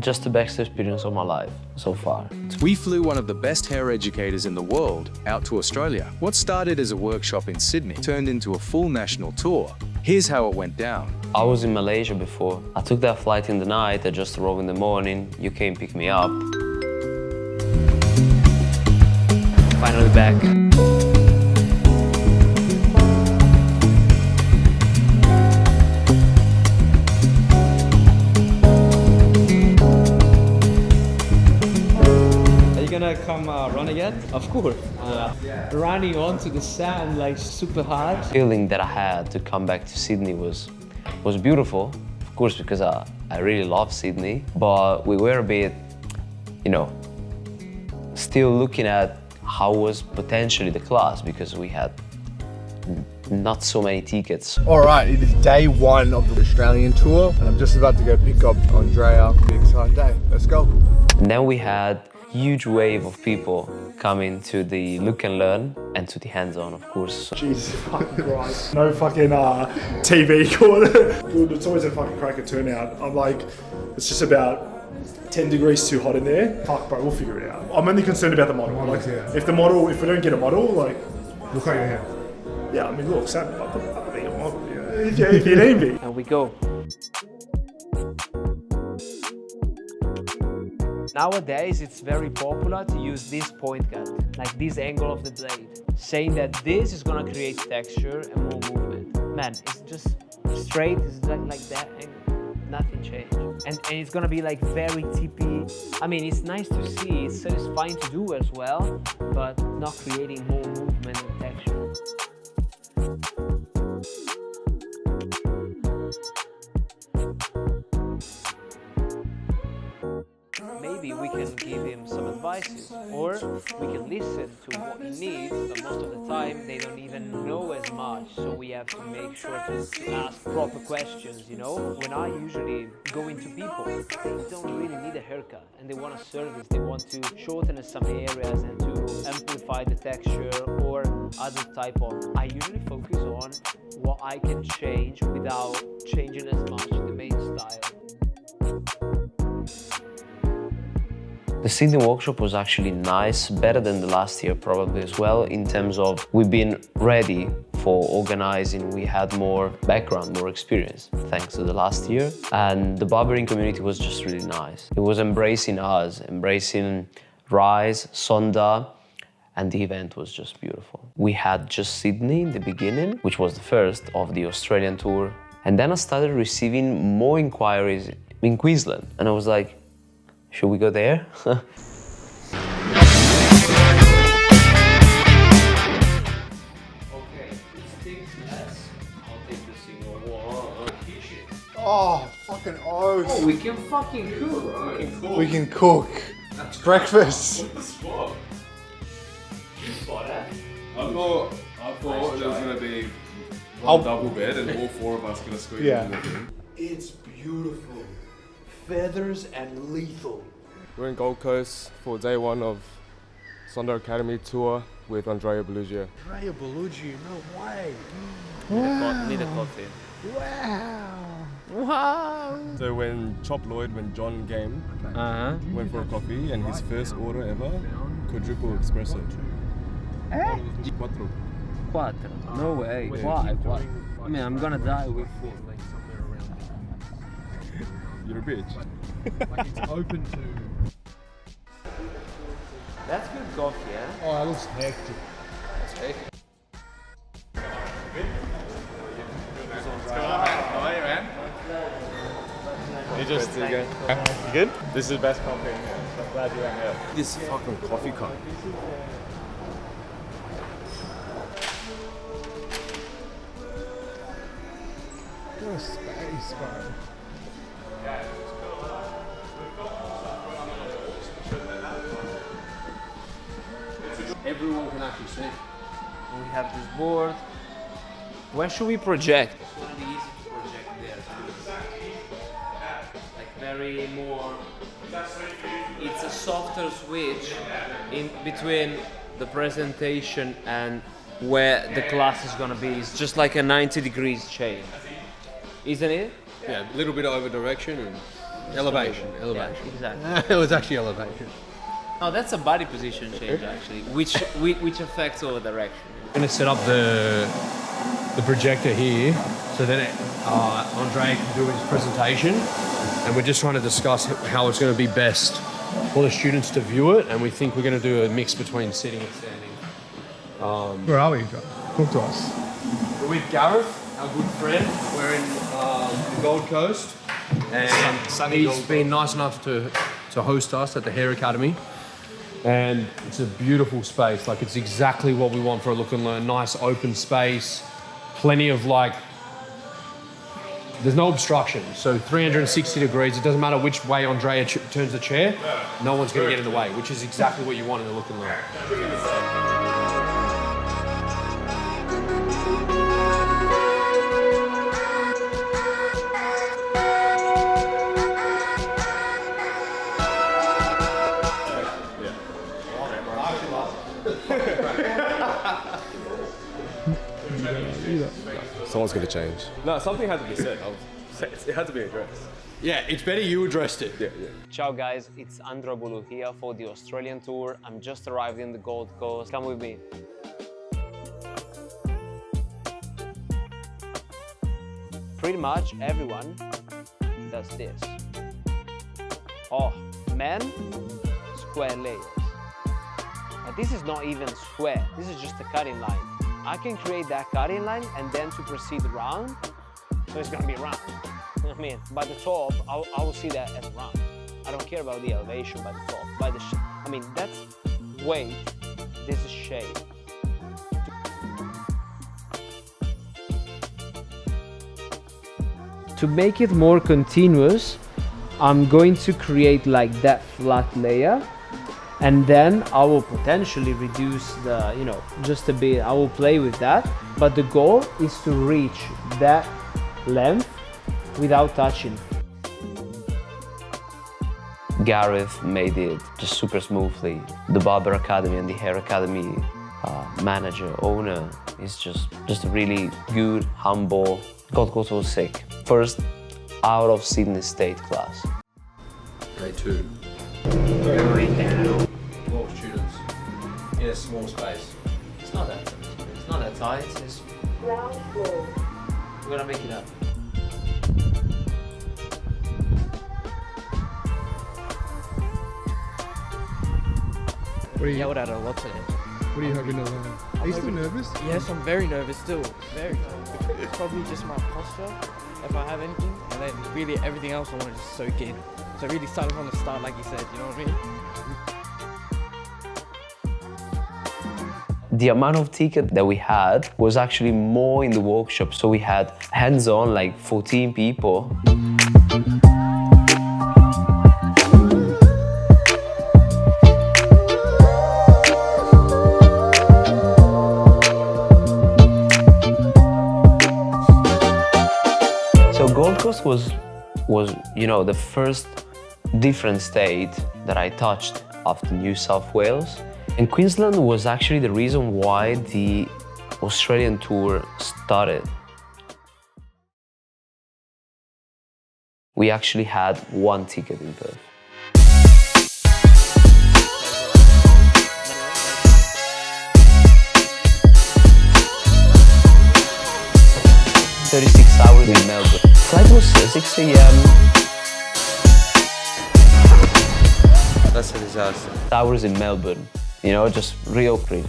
Just the best experience of my life so far. We flew one of the best hair educators in the world out to Australia. What started as a workshop in Sydney turned into a full national tour. Here's how it went down. I was in Malaysia before. I took that flight in the night, I just arrived in the morning. You came pick me up. Finally back. Gonna come run again? Of course. Running onto the sand like super hard. Feeling that I had to come back to Sydney was beautiful, of course, because I really love Sydney, but we were a bit, still looking at how was potentially the class because we had not so many tickets. All right, it is day one of the Australian tour, and I'm just about to go pick up Andrea. Big exciting day. Let's go. And then we had huge wave of people coming to the look and learn and to the hands-on, of course. Jesus fucking Christ. No fucking TV corner. It's always a fucking cracker turnout. I'm like, it's just about 10 degrees too hot in there. Fuck bro, we'll figure it out. I'm only concerned about the model. Like, if we don't get a model, like... Look at your hair. Yeah, I mean, look, Sam, I'll be a model, if you need me. And we go. Nowadays, it's very popular to use this point cut, like this angle of the blade, saying that this is gonna create texture and more movement. Man, it's just straight, it's like that, and nothing changed. And it's gonna be like very tippy. I mean, it's nice to see, it's satisfying to do as well, but not creating more movement and texture. Maybe we can give him some advices, or we can listen to what he needs, but most of the time they don't even know as much, so we have to make sure to ask proper questions, When I usually go into people, they don't really need a haircut, and they want a service, they want to shorten some areas and to amplify the texture or other type of... I usually focus on what I can change without changing as much the main style. The Sydney workshop was actually nice, better than the last year probably as well, in terms of we've been ready for organizing, we had more background, more experience, thanks to the last year. And the barbering community was just really nice. It was embracing us, embracing Rise, Sonda, and the event was just beautiful. We had just Sydney in the beginning, which was the first of the Australian tour. And then I started receiving more inquiries in Queensland. And I was like, should we go there? Okay, sticks less. I'll take the single one. Oh, fucking oath. Oh, we can fucking cook. We can cook. It's breakfast. I thought it was gonna be one double bed and all four of us gonna squeeze into the room. It's beautiful. Feathers and lethal. We're in Gold Coast for day one of Sonda Academy tour with Andrea Buluggiu. Andrea Buluggiu, no way. Need a coffee. Wow. So when when John came, went for a coffee and his first order ever, quadruple espresso. Quattro. No way. Why? I mean, I'm gonna die with food. You're a bitch. Like it's open to... That's good coffee, yeah? Oh, that looks hectic. That's hectic. How are you, man? You just good? You good? This is the best coffee in here. So I'm glad you're here. This fucking coffee cup. What a space, bro. Everyone can actually see. We have this board. Where should we project? It's gonna be easy to project there. Like very more. It's a softer switch in between the presentation and where the class is gonna be. It's just like a 90 degrees change, isn't it? Yeah, a little bit over direction and Elevation. Yeah, exactly. It was actually elevation. No, that's a body position change actually, which affects all direction. I'm gonna set up the projector here so that Andre can do his presentation, and we're just trying to discuss how it's going to be best for the students to view it, and we think we're going to do a mix between sitting and standing. Where are we? Talk to us. We're with Gareth, our good friend. We're in the Gold Coast, and he's been nice enough to host us at the Hair Academy. And it's a beautiful space. Like, it's exactly what we want for a look and learn. Nice open space, plenty of there's no obstruction. So 360 degrees, it doesn't matter which way Andrea turns the chair, no one's gonna get in the way, which is exactly what you want in the look and learn. Someone's gonna change. No, something had to be said. It had to be addressed. Yeah, it's better you addressed it. Yeah. Ciao guys, it's Andrea Buluggiu here for the Australian tour. I'm just arrived in the Gold Coast. Come with me. Pretty much everyone does this. Oh, man, square layers. But this is not even square, this is just a cutting line. I can create that cutting line and then to proceed round, so it's gonna be round. I mean, by the top, I will see that as round. I don't care about the elevation by the top, by the I mean, that's weight, this is shape. To make it more continuous, I'm going to create like that flat layer, and then I will potentially reduce the, just a bit. I will play with that, but the goal is to reach that length without touching. Gareth made it just super smoothly. The Barber Academy and the Hair Academy manager, owner, is just a really good, humble. Gold Coast was sick. First out of Sydney State class. Grade 2. 12 students in a small space. It's not that tight. It's ground floor. We're gonna make it up. Yelled at a lot today. What are you hoping to learn? Are you still nervous? Yes, I'm very nervous still. Very nervous. It's probably just my posture, if I have anything, and then really everything else I want to just soak in. So really starting from the start, like you said, you know what I mean? The amount of ticket that we had was actually more in the workshop. So we had hands-on, like 14 people. So Gold Coast was the first different state that I touched after New South Wales. And Queensland was actually the reason why the Australian tour started. We actually had one ticket in Perth. "36 hours in Melbourne." Flight was 6 a.m. That's a disaster. Hours in Melbourne, just real crazy.